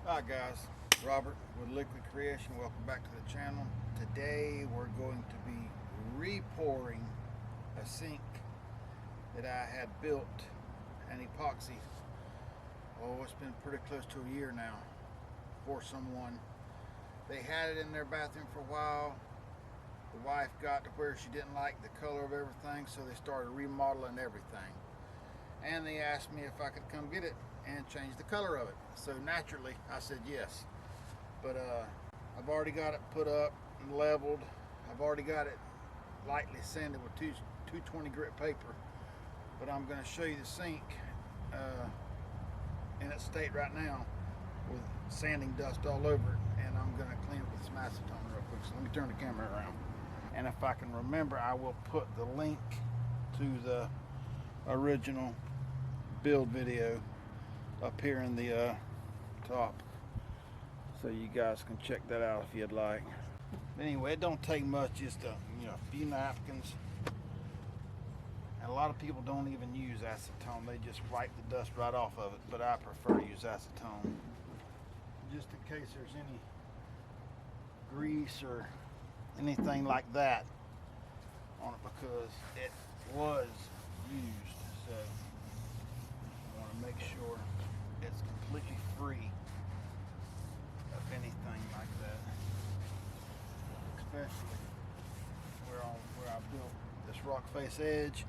Hi guys, Robert with Liquid Creation. Welcome back to the channel. Today we're going to be re-pouring a sink that I had built an epoxy. Oh, it's been pretty close to a year now for someone. They had it in their bathroom for a while. The wife got to where she didn't like the color of everything, so they started remodeling everything. And they asked me if I could come get it and change the color of it. So naturally I said yes. But I've already got it put up and leveled. I've already got it lightly sanded with 220 grit paper. But I'm going to show you the sink in its state right now with sanding dust all over it, and I'm going to clean it with some acetone real quick. So let me turn the camera around. And if I can remember, I will put the link to the original build video up here in the top, so you guys can check that out if you'd like. Anyway, it don't take much, just a few napkins. And a lot of people don't even use acetone, they just wipe the dust right off of it, but I prefer to use acetone just in case there's any grease or anything like that on it, because it was used. So I want to make sure it's completely free of anything like that, especially where I built this rock face edge.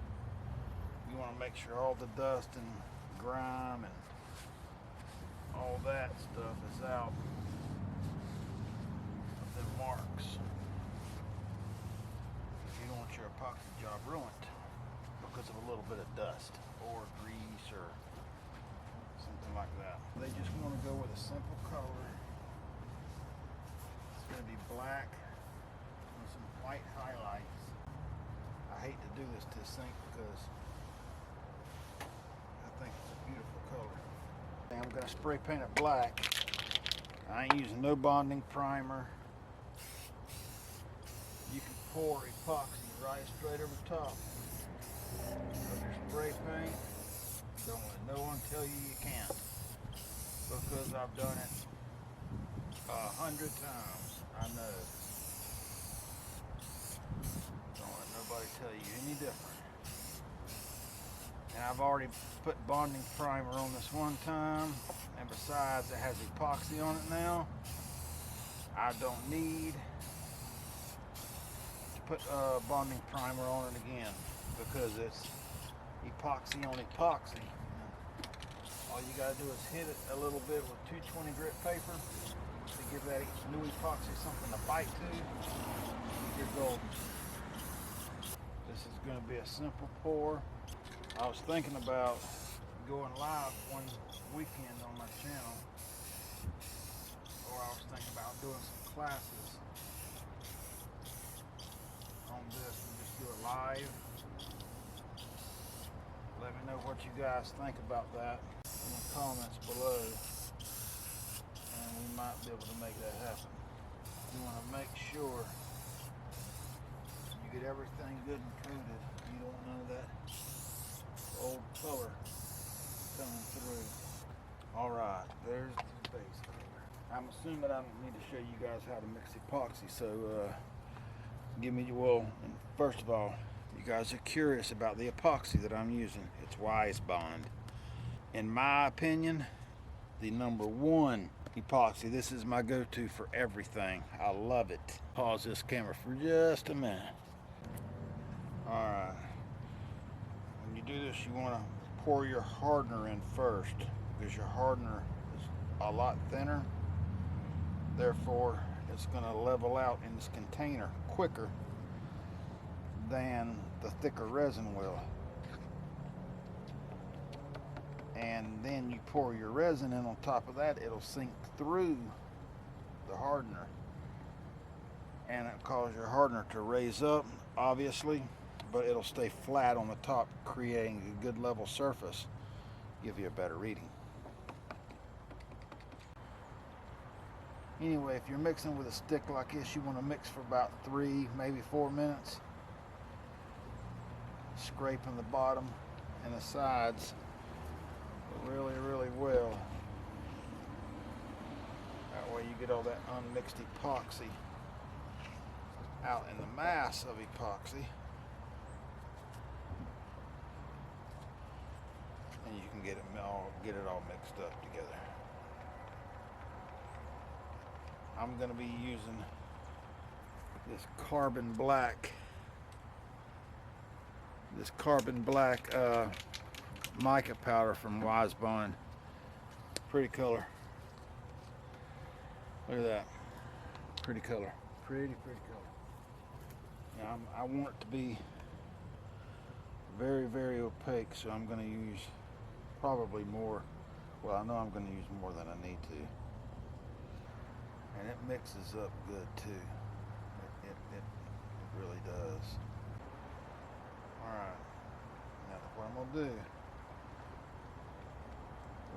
You want to make sure all the dust and grime and all that stuff is out of the marks. You don't want your epoxy job ruined because of a little bit of dust or grease or something like that. They just want to go with a simple color. It's going to be black with some white highlights. I hate to do this to the sink because I think it's a beautiful color. I'm going to spray paint it black. I ain't using no bonding primer. You can pour epoxy right straight over the top of your spray paint. Don't let no one tell you you can't, because I've done it 100 times. I know. Don't let nobody tell you any different. And I've already put bonding primer on this one time, and besides it has epoxy on it now. I don't need to put bonding primer on it again, because it's epoxy on epoxy. All you gotta do is hit it a little bit with 220 grit paper to give that new epoxy something to bite to. You're golden. This is gonna be a simple pour. I was thinking about going live one weekend on my channel, or I was thinking about doing some classes on this and just do it live. Let me know what you guys think about that in the comments below, and we might be able to make that happen. You want to make sure you get everything good and coated. You don't want none of that old color coming through. Alright, there's the base color. I'm assuming I don't need to show you guys how to mix epoxy, so first of all, you guys are curious about the epoxy that I'm using. It's Wise Bond. In my opinion, the #1 epoxy. This is my go-to for everything. I love it. Pause this camera for just a minute. Alright. When you do this, you want to pour your hardener in first, because your hardener is a lot thinner. Therefore, it's going to level out in this container quicker than the thicker resin will. And then you pour your resin in on top of that, it'll sink through the hardener, and it'll cause your hardener to raise up, obviously, but it'll stay flat on the top, creating a good level surface, give you a better reading. Anyway, if you're mixing with a stick like this, you want to mix for about 3, maybe 4 minutes, scraping the bottom and the sides really well. you get all that unmixed epoxy out in the mass of epoxy, and you can get it all mixed up together. I'm going to be using this carbon black mica powder from Wise Bond. Pretty color. Look at that. Pretty color. Pretty color. Now I want it to be very, very opaque, so I'm going to use probably more. Well, I know I'm going to use more than I need to. And it mixes up good too. It really does. Alright. Now what I'm going to do,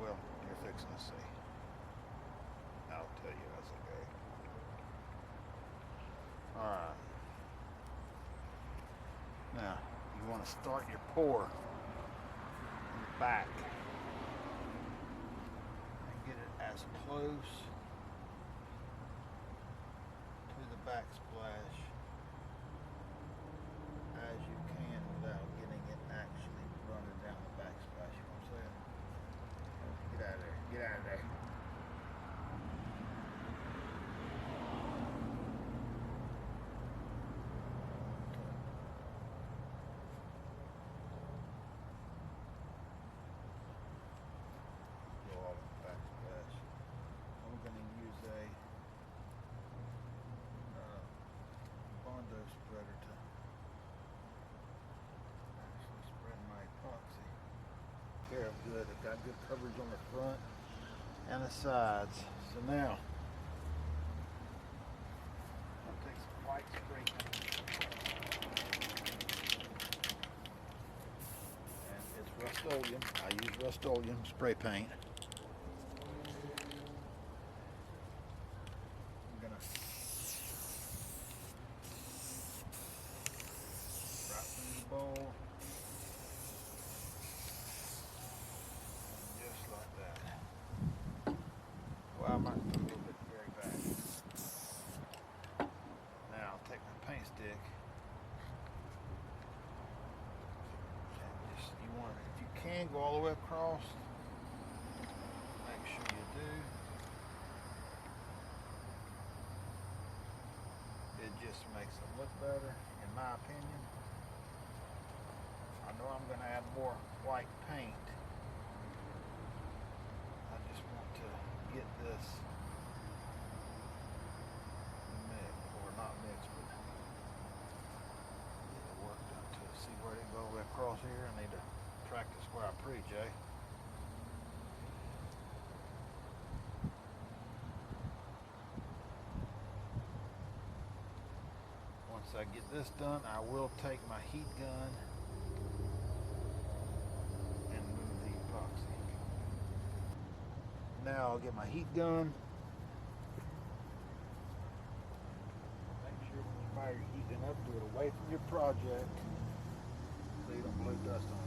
well, you're fixing to see. I'll tell you as I go. Alright. Now, you want to start your pour in the back and get it as close to the backsplash as you can without getting it actually running down the backsplash. You know what I'm saying? Get out of there. Get out of there. Spreader to actually spread my epoxy. Here, good. It got good coverage on the front and the sides. So now, I'll take some white spray paint. And it's Rust-Oleum. I use Rust-Oleum spray paint. I'm gonna bowl, just like that. Well, I might put a little bit very back. Now I'll take my paint stick and just, you want it, if you can go all the way across, make sure you do. It just makes it look better, in my opinion. I know I'm going to add more white paint. I just want to get this mixed, or not mixed, but get the work done to it. See where it go across here? I need to practice where I preach, eh? Once I get this done, I will take my heat gun and move the epoxy. Now I'll get my heat gun. Make sure when you fire your heat gun up, do it away from your project so you don't blow dust on it.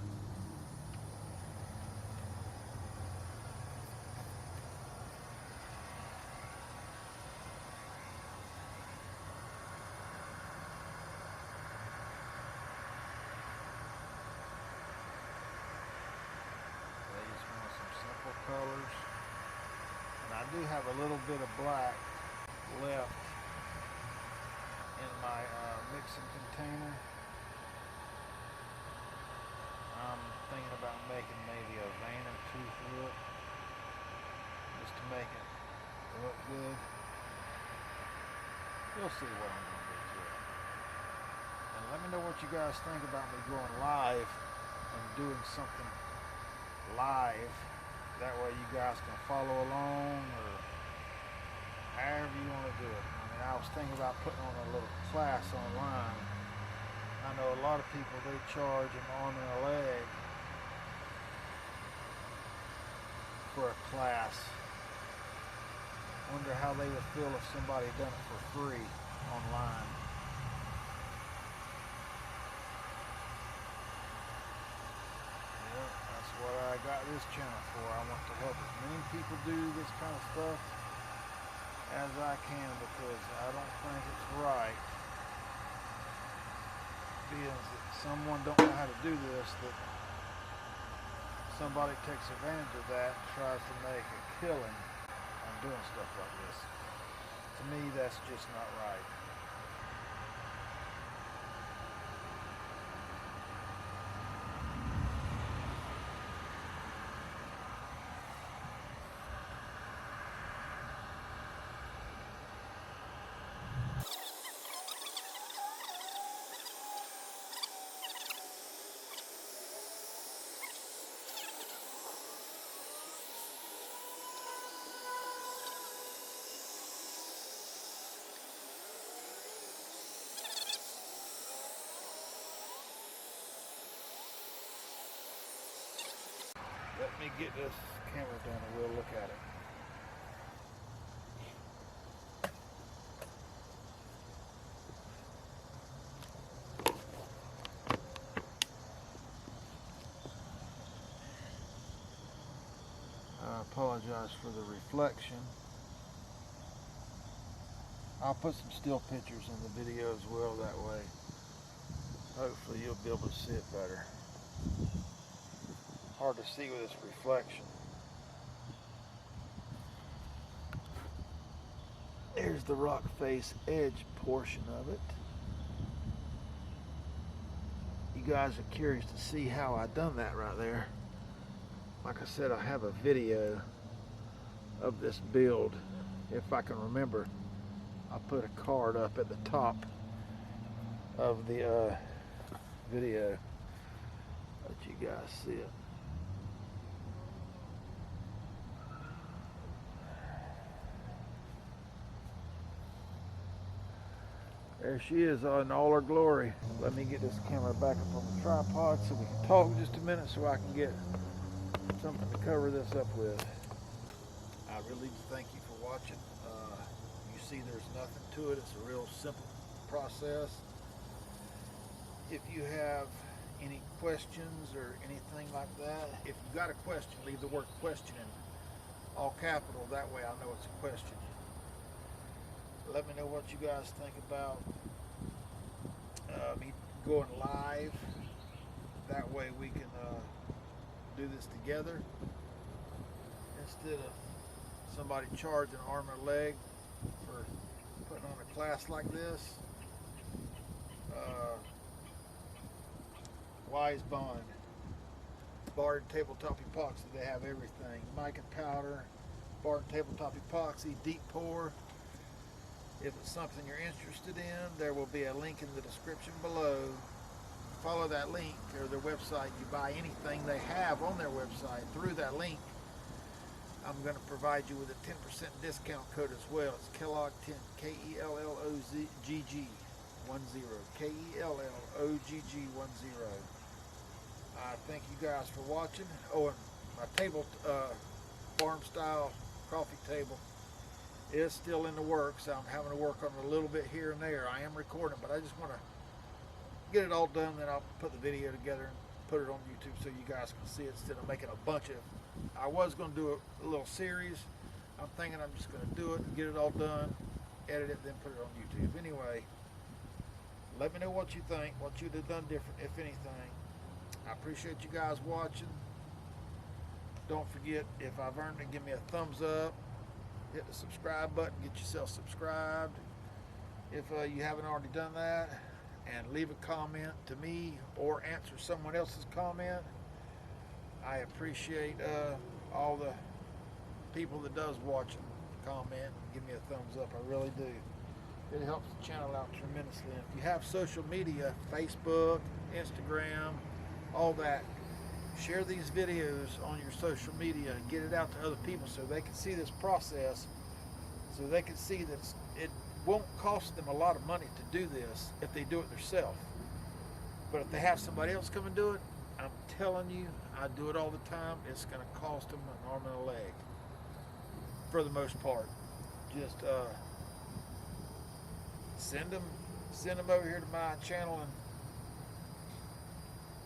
Colors, and I do have a little bit of black left in my mixing container. I'm thinking about making maybe a vein or two through it just to make it look good. You'll see what I'm going to do to it. And let me know what you guys think about me going live and doing something live. That way you guys can follow along, or however you want to do it. I mean, I was thinking about putting on a little class online. I know a lot of people, they charge an arm and a leg for a class. Wonder how they would feel if somebody done it for free online. That's what I got this channel for. I want to help as many people do this kind of stuff as I can, because I don't think it's right, being that someone don't know how to do this, that somebody takes advantage of that and tries to make a killing on doing stuff like this. To me, that's just not right. Let me get this camera down and we'll look at it. I apologize for the reflection. I'll put some still pictures in the video as well, that way hopefully you'll be able to see it better. Hard to see with this reflection. There's the rock face edge portion of it. You guys are curious to see how I done that right there. Like I said, I have a video of this build. If I can remember, I put a card up at the top of the video. Let you guys see it. There she is in all her glory. Let me get this camera back up on the tripod so we can talk just a minute, so I can get something to cover this up with. I really thank you for watching. You see there's nothing to it. It's a real simple process. If you have any questions or anything like that, if you got a question, leave the word question in all capital. That way I know it's a question. Let me know what you guys think about me going live. That way we can do this together instead of somebody charging arm or leg for putting on a class like this. Wise Bond, Barred Tabletop Epoxy, they have everything. Mica powder, Barred Tabletop Epoxy, deep pour. If it's something you're interested in, there will be a link in the description below. Follow that link or their website. You buy anything they have on their website through that link, I'm going to provide you with a 10% discount code as well. It's Kellogg10, Kellogg10, Kellogg10. I thank you guys for watching. Oh, and my table, farm style coffee table, is still in the works. I'm having to work on it a little bit here and there. I am recording, but I just want to get it all done, then I'll put the video together and put it on YouTube so you guys can see it instead of making a bunch of. I was going to do a little series. I'm thinking I'm just going to do it and get it all done, edit it, then put it on YouTube. Anyway, let me know what you think, what you'd have done different, if anything. I appreciate you guys watching. Don't forget, if I've earned it, give me a thumbs up. Hit the subscribe button, get yourself subscribed if you haven't already done that, and leave a comment to me or answer someone else's comment. I appreciate all the people that does watch and comment and give me a thumbs up. I really do. It helps the channel out tremendously. And if you have social media, Facebook, Instagram, all that, share these videos on your social media and get it out to other people so they can see this process, so they can see that it won't cost them a lot of money to do this if they do it themselves. But if they have somebody else come and do it, I'm telling you, I do it all the time, it's going to cost them an arm and a leg for the most part. Just send them over here to my channel, and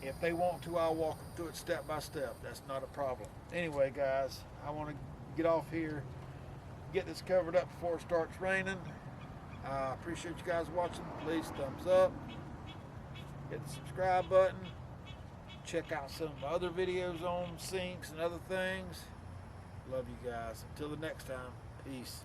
if they want to, I'll walk them through it step by step. That's not a problem. Anyway, guys, I want to get off here. get this covered up before it starts raining. I appreciate you guys watching. Please thumbs up. Hit the subscribe button. Check out some of my other videos on sinks and other things. Love you guys. Until the next time, peace.